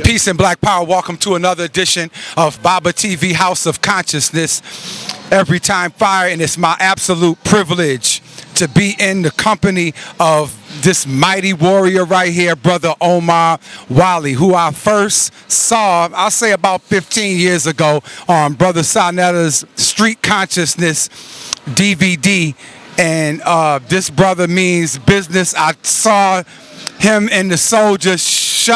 Peace and Black Power. Welcome to another edition of Baba TV House of Consciousness. Every time fire, and it's my absolute privilege to be in the company of this mighty warrior right here, Brother Omar Wali, who I first saw, I'll say about 15 years ago, on Brother Sanetta's Street Consciousness DVD. And this brother means business. I saw him and the soldiers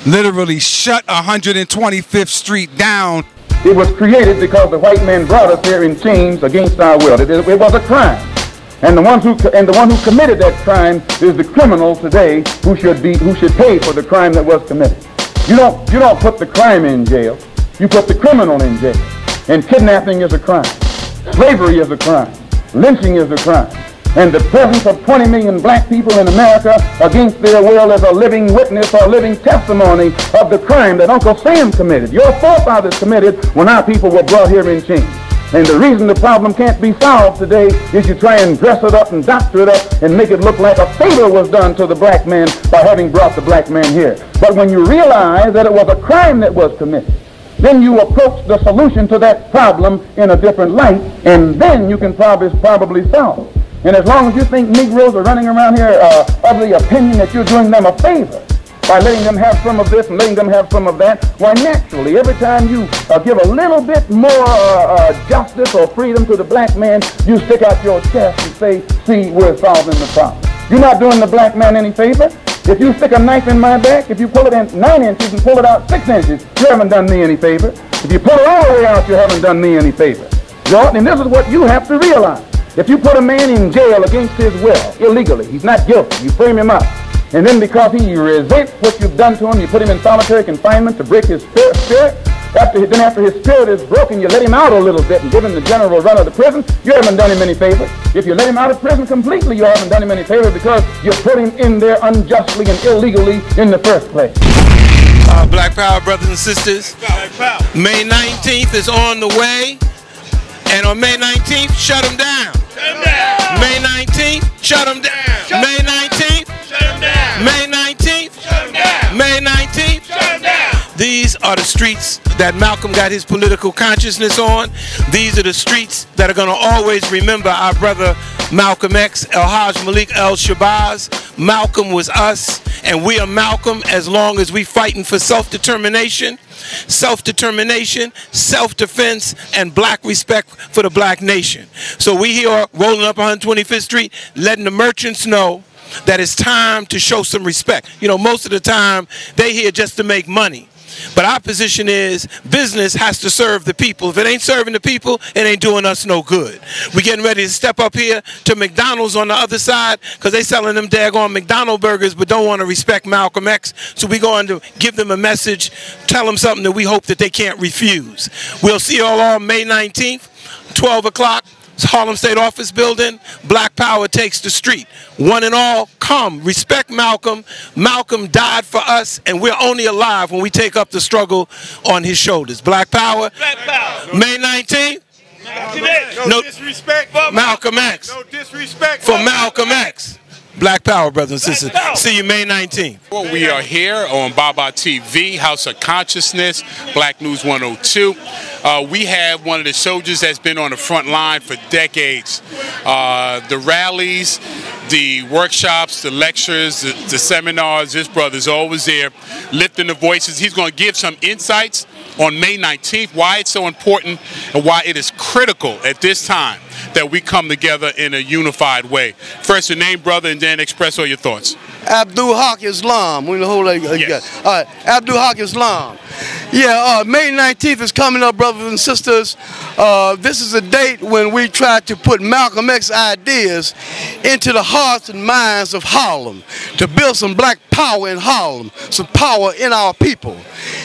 literally shut 125th Street down. It was created because the white man brought us here in chains against our will. It was a crime. And the one who committed that crime is the criminal today who should pay for the crime that was committed. You don't put the crime in jail. You put the criminal in jail. And kidnapping is a crime. Slavery is a crime. Lynching is a crime. And the presence of 20 million black people in America against their will is a living witness or living testimony of the crime that Uncle Sam committed. Your forefathers committed when our people were brought here in chains. And the reason the problem can't be solved today is you try and dress it up and doctor it up and make it look like a favor was done to the black man by having brought the black man here. But when you realize that it was a crime that was committed, then you approach the solution to that problem in a different light, and then you can probably solve it. And as long as you think Negroes are running around here of the opinion that you're doing them a favor by letting them have some of this and letting them have some of that, why naturally, every time you give a little bit more justice or freedom to the black man, you stick out your chest and say, see, we're solving the problem. You're not doing the black man any favor. If you stick a knife in my back, if you pull it in 9 inches and pull it out 6 inches, you haven't done me any favor. If you pull it all the way out, you haven't done me any favor. And this is what you have to realize. If you put a man in jail against his will, illegally, he's not guilty, you frame him up. And then because he resents what you've done to him, you put him in solitary confinement to break his spirit. After his spirit is broken, you let him out a little bit and give him the general run of the prison. You haven't done him any favor. If you let him out of prison completely, you haven't done him any favor because you put him in there unjustly and illegally in the first place. Black Power, brothers and sisters. May 19th is on the way. And on May 19th, shut them down. Shut them down. May 19th, shut them down. May 19th, shut them down. May 19th, shut them down. May 19th, shut them down. These are the streets that Malcolm got his political consciousness on. These are the streets that are going to always remember our brother Malcolm X, El-Hajj Malik El-Shabazz. Malcolm was us, and we are Malcolm as long as we fighting for self-determination, self-defense, and black respect for the black nation. So we here rolling up 125th Street, letting the merchants know that it's time to show some respect. You know, most of the time, they here just to make money. But our position is business has to serve the people. If it ain't serving the people, it ain't doing us no good. We're getting ready to step up here to McDonald's on the other side because they selling them daggone McDonald's burgers but don't want to respect Malcolm X. So we're going to give them a message, tell them something that we hope that they can't refuse. We'll see you all on May 19th, 12 o'clock. Harlem State Office Building. Black Power takes the street. One and all, come. Respect Malcolm. Malcolm died for us, and we're only alive when we take up the struggle on his shoulders. Black Power. Black Power. May 19th. No disrespect for Malcolm X. No disrespect for Malcolm X. Black Power, brothers and sisters. See you May 19th. Well, we are here on Baba TV, House of Consciousness, Black News 102. We have one of the soldiers that's been on the front line for decades. The rallies, the workshops, the lectures, the seminars, this brother's always there lifting the voices. He's going to give some insights on May 19th, why it's so important and why it is critical at this time that we come together in a unified way. First, your name, brother, and then express all your thoughts. Abdul Haq Islam. We know who yes. All right, Abdul Haq Islam. Yeah, May 19th is coming up, brothers and sisters. This is a date when we try to put Malcolm X ideas into the hearts and minds of Harlem, to build some black power in Harlem, some power in our people.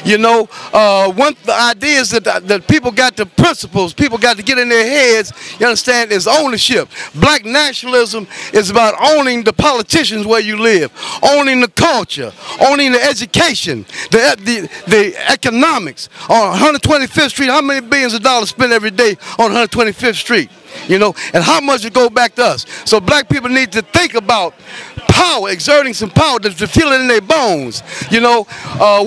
You know, the idea is that people got the principles, people got to get in their heads, you understand, is ownership. Black nationalism is about owning the politicians where you live, owning the culture, owning the education, the economics. On 125th Street, how many billions of dollars spent every day on 125th Street? You know, and how much it go back to us. So black people need to think about power, exerting some power to feel it in their bones. You know,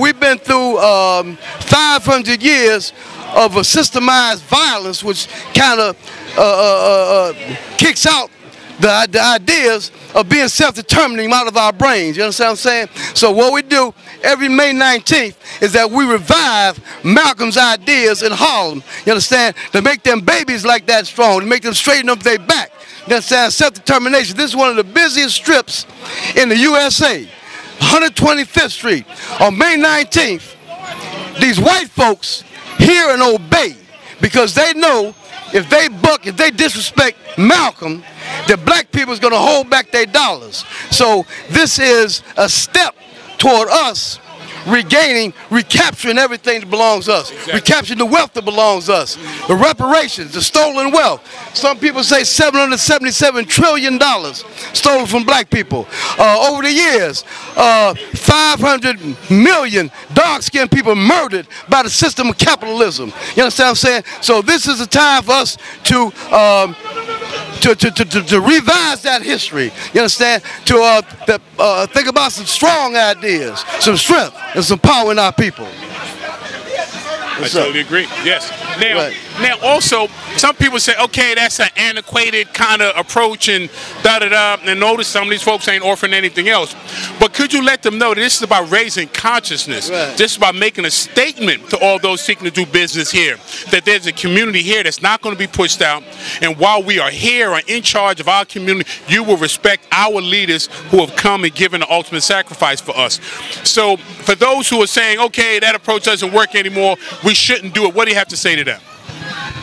we've been through 500 years of a systemized violence, which kind of kicks out the ideas of being self-determining out of our brains. You understand what I'm saying? So what we do every May 19th is that we revive Malcolm's ideas in Harlem, you understand, to make them babies like that strong, to make them straighten up their back. You understand? Self-determination. This is one of the busiest strips in the USA, 125th Street. On May 19th, these white folks hear and obey because they know if they buck, if they disrespect Malcolm, the black people is going to hold back their dollars. So this is a step toward us recapturing everything that belongs to us, recapturing the wealth that belongs to us, the reparations, the stolen wealth. Some people say $777 trillion stolen from black people. Over the years, 500 million dark-skinned people murdered by the system of capitalism. You understand what I'm saying? So this is a time for us to revise that history. You understand? To think about some strong ideas, some strength, and some power in our people. I totally agree. Yes. Now, also, some people say, okay, that's an antiquated kind of approach and da-da-da, and notice some of these folks ain't offering anything else. But could you let them know that this is about raising consciousness? Right. This is about making a statement to all those seeking to do business here, that there's a community here that's not going to be pushed out, and while we are here or in charge of our community, you will respect our leaders who have come and given the ultimate sacrifice for us. So for those who are saying, okay, that approach doesn't work anymore, we shouldn't do it, what do you have to say to them?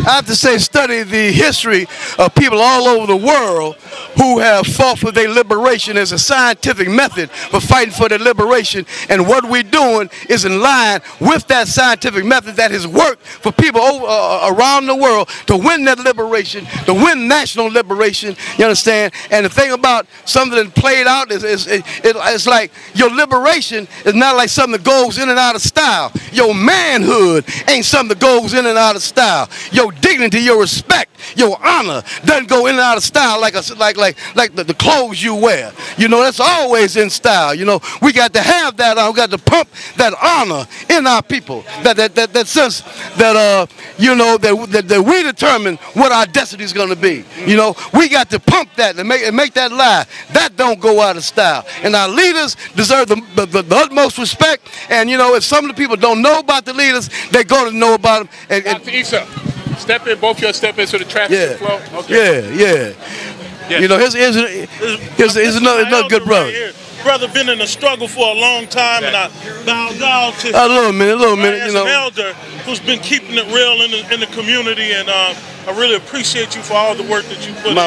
I have to say, study the history of people all over the world who have fought for their liberation as a scientific method for fighting for their liberation. And what we're doing is in line with that scientific method that has worked for people around the world to win that liberation, to win national liberation, you understand? And the thing about something that played out is it's like your liberation is not like something that goes in and out of style. Your manhood ain't something that goes in and out of style. Your dignity, your respect, your honor doesn't go in and out of style like the clothes you wear. You know, that's always in style. You know, we got to have that. We got to pump that honor in our people. That sense that you know that we determine what our destiny is going to be. You know, we got to pump that and make that lie. That don't go out of style. And our leaders deserve the utmost respect. And you know, if some of the people don't know about the leaders, they're going to know about them. Dr. Issa, step in, both of you step in so the traffic flow. Okay. Yeah. You know, here's another good brother. Right, brother been in a struggle for a long time, and I bow down to a little minute, you know, an elder who's been keeping it real in the community, and I really appreciate you for all the work that you put in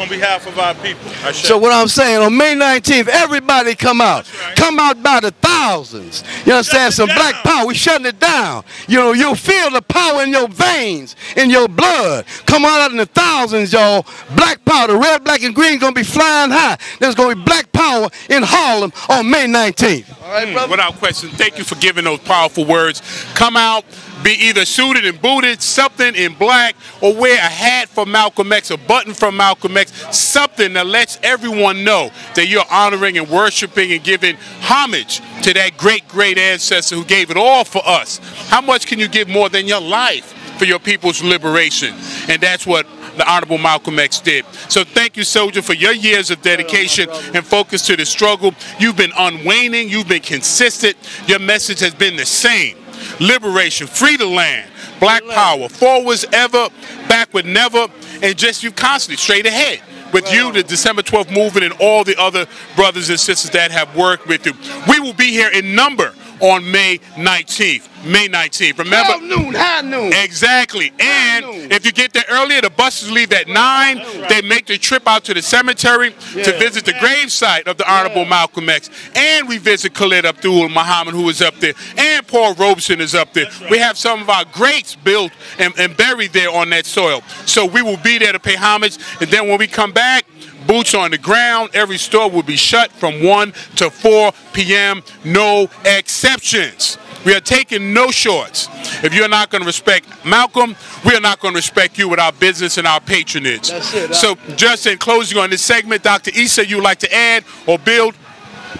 on behalf of our people. So what I'm saying, on May 19th, everybody come out. Right. Come out by the thousands. You understand? Some black power. We shutting it down. You know, you'll feel the power in your veins, in your blood. Come out in the thousands, y'all. Black power, the red, black, and green going to be flying high. There's going to be black power in Harlem on May 19th. All right, brother? Without question. Thank you for giving those powerful words. Come out. Be either suited and booted, something in black, or wear a hat for Malcolm X, a button from Malcolm X, something that lets everyone know that you're honoring and worshiping and giving homage to that great ancestor who gave it all for us. How much can you give more than your life for your people's liberation? And that's what the Honorable Malcolm X did. So thank you, soldier, for your years of dedication and focus to the struggle. You've been unwaning, you've been consistent, your message has been the same. Liberation, free the land, black power, forwards ever, backward never, and just you constantly straight ahead. With you, the December 12th movement, and all the other brothers and sisters that have worked with you. We will be here in number on May 19th. May 19th. Remember? High noon. Exactly. And if you get there earlier, the buses leave at 9. They make the trip out to the cemetery to visit the gravesite of the Honorable Malcolm X. And we visit Khalid Abdul Muhammad, who is up there. And Paul Robeson is up there. We have some of our greats built and buried there on that soil. So we will be there to pay homage. And then when we come back, boots on the ground, every store will be shut from 1 to 4 p.m. No exceptions. We are taking no shorts. If you're not going to respect Malcolm, we are not going to respect you with our business and our patronage. That's it. So, just in closing on this segment, Dr. Issa, you would like to add or build?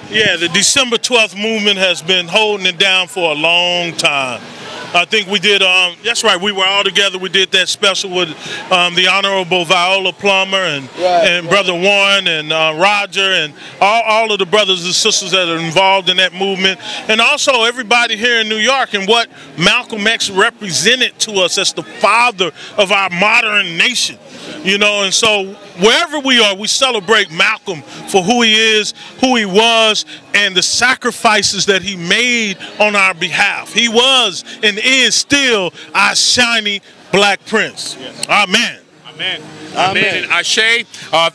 Yeah, the December 12th movement has been holding it down for a long time. I think we did, that's right, we were all together. We did that special with the Honorable Viola Plummer and Brother Warren and Roger and all of the brothers and sisters that are involved in that movement. And also everybody here in New York and what Malcolm X represented to us as the father of our modern nation. You know, and so wherever we are, we celebrate Malcolm for who he is, who he was, and the sacrifices that he made on our behalf. He was and is still our shiny black prince. Yes. Amen. Amen. Amen. And Ashe,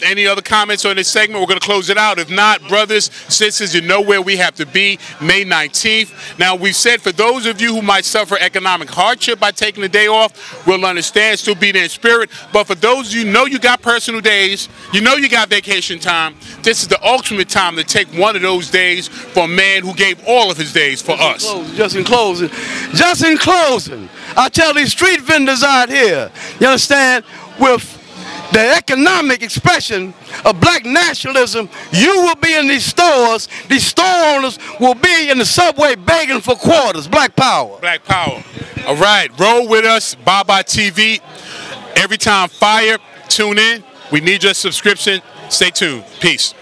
any other comments on this segment? We're going to close it out. If not, brothers, sisters, you know where we have to be, May 19th. Now, we've said for those of you who might suffer economic hardship by taking the day off, we'll understand, still be there in spirit. But for those of you know you got personal days, you know you got vacation time, this is the ultimate time to take one of those days for a man who gave all of his days for us. Just in closing, I tell these street vendors out here, you understand, with the economic expression of black nationalism, you will be in these stores, these store owners will be in the subway begging for quarters. Black power. Black power. All right, roll with us, Baba TV. Every time fire, tune in. We need your subscription. Stay tuned. Peace.